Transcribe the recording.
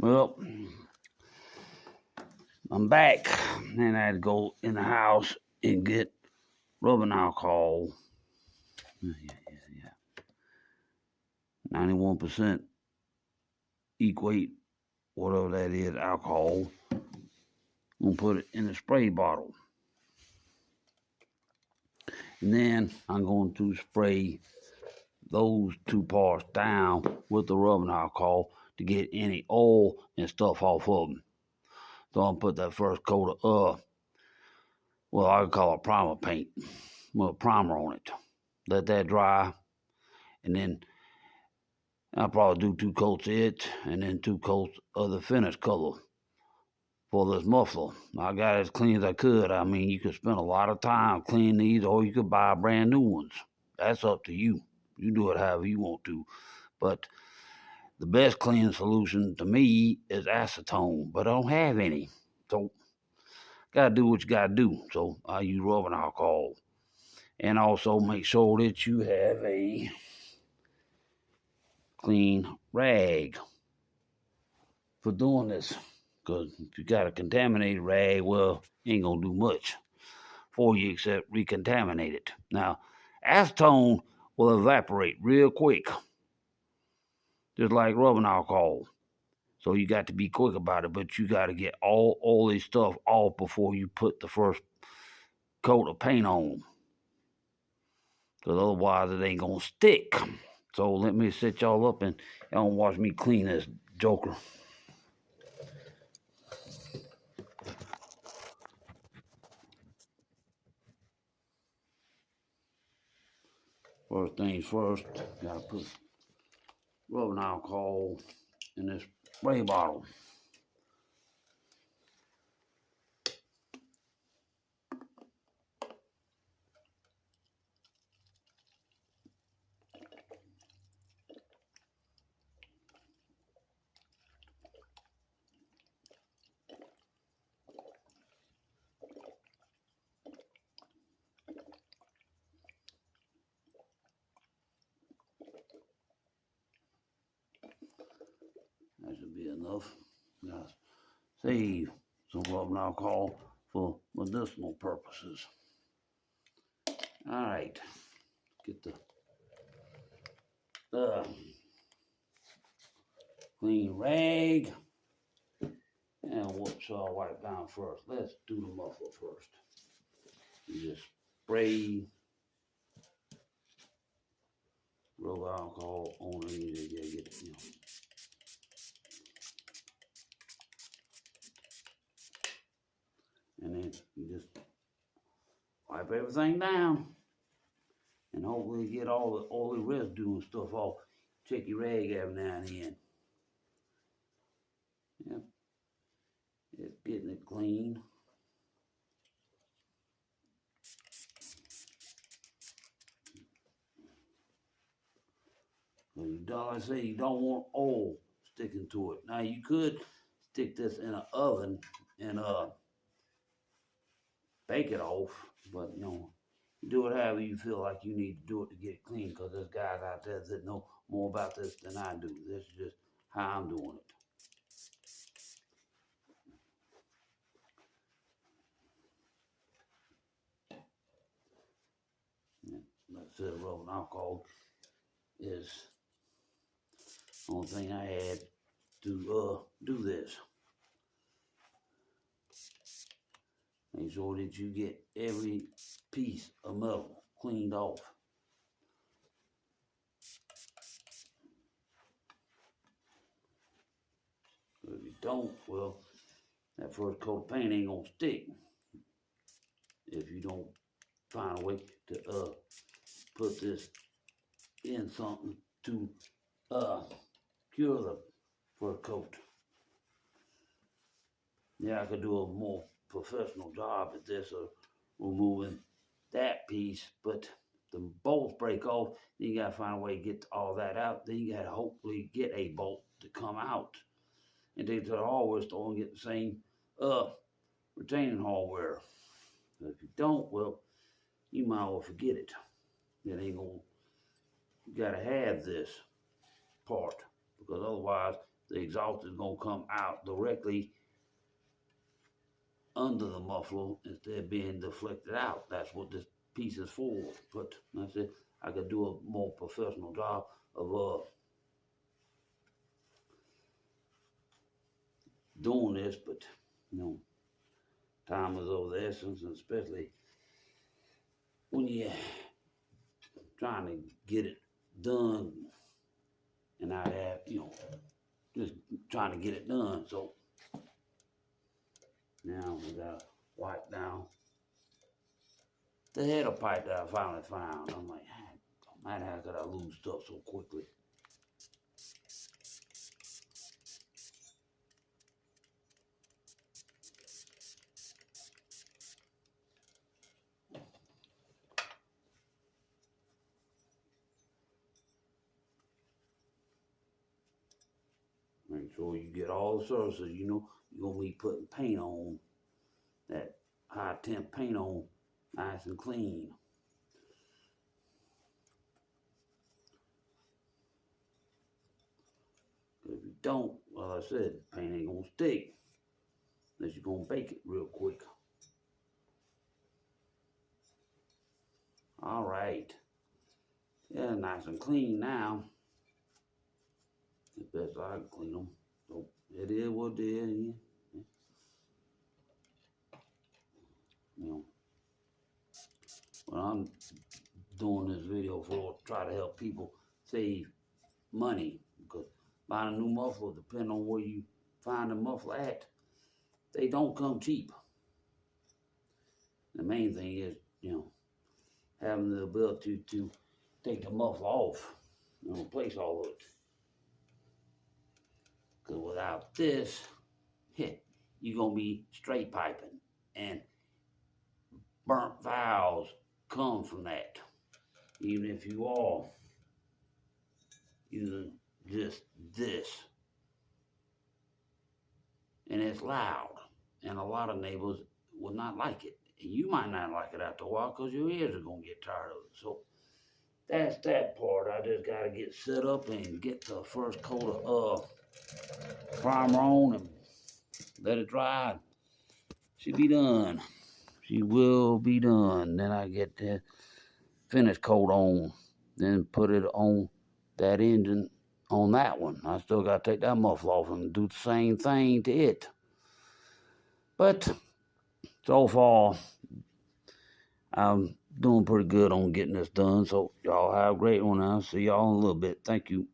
Well, I'm back, and I had to go in the house and get rubbing alcohol. Yeah, 91% equate whatever that is, alcohol. I'm gonna put it in a spray bottle, and then I'm going to spray those two parts down with the rubbing alcohol to get any oil and stuff off of them. So I'll put that first coat of well, I would call it primer paint, with a primer on it. Let that dry, and then I'll probably do 2 coats of it, and then 2 coats of the finish color for this muffler. I got it as clean as I could. I mean, you could spend a lot of time cleaning these, or you could buy brand new ones. That's up to you. You do it however you want to. But the best cleaning solution to me is acetone, but I don't have any. So, gotta do what you gotta do. So, I use rubbing alcohol. And also make sure that you have a clean rag for doing this. Because if you got a contaminated rag, well, it ain't gonna do much for you except recontaminate it. Now, acetone will evaporate real quick, just like rubbing alcohol. So you got to be quick about it, but you got to get all this stuff off before you put the first coat of paint on. Because otherwise it ain't gonna stick. So let me set y'all up and y'all watch me clean this joker. First things first, gotta put rubbing alcohol in this spray bottle. That should be enough. Now save some rubbing alcohol for medicinal purposes. All right, get the clean rag and whoops, I'll wipe down first. Let's do the muffler first. You just spray rub alcohol on it. You gotta get it, and then you just wipe everything down, and hopefully get all the residue and stuff off. Check your rag every now and then. Yep, it's getting it clean. Like I say, you don't want oil sticking to it. Now you could stick this in an oven and bake it off, but you do it however you feel like you need to do it to get it clean, because there's guys out there that know more about this than I do. This is just how I'm doing it. Like I said, rubbing alcohol is the only thing I had to do this. Make sure that you get every piece of metal cleaned off. If you don't, well, that first coat of paint ain't gonna stick. If you don't find a way to put this in something to cure the first coat. Yeah, I could do a more professional job at this of removing that piece, but the bolts break off, then you gotta find a way to get all that out. Then you gotta hopefully get a bolt to come out and take it to the hardware store and get the same retaining hardware. But if you don't, well, you might well forget it. It ain't gonna, you gotta have this part, because otherwise the exhaust is going to come out directly under the muffler instead of being deflected out. That's what this piece is for. But like I said, I could do a more professional job of doing this, but you know, time is of the essence, and especially when you're trying to get it done and not have, just trying to get it done. So now we gotta wipe down the header pipe that I finally found. I'm like, man, how could I lose stuff so quickly? Make sure you get all the surfaces. You know, you're gonna be putting paint on, that high temp paint on, nice and clean. If you don't, well, I said, paint ain't gonna stick unless you're gonna bake it real quick. All right, yeah, nice and clean now. As best I can clean them. So it is what it is. Yeah. You know, what I'm doing this video for, try to help people save money, because buying a new muffler, depending on where you find the muffler at, they don't come cheap. The main thing is, having the ability to take the muffler off and replace all of it. Because without this, you're going to be straight piping, and burnt valves come from that. Even if you are using just this. And it's loud, and a lot of neighbors will not like it. And you might not like it after a while because your ears are going to get tired of it. So that's that part. I just got to get set up and get the first coat of primer on and let it dry. She'll be done. She will be done. Then I get the finish coat on, then put it on that engine, on that one. I still got to take that muffler off and do the same thing to it. But so far, I'm doing pretty good on getting this done. So y'all have a great one. I'll see y'all in a little bit. Thank you.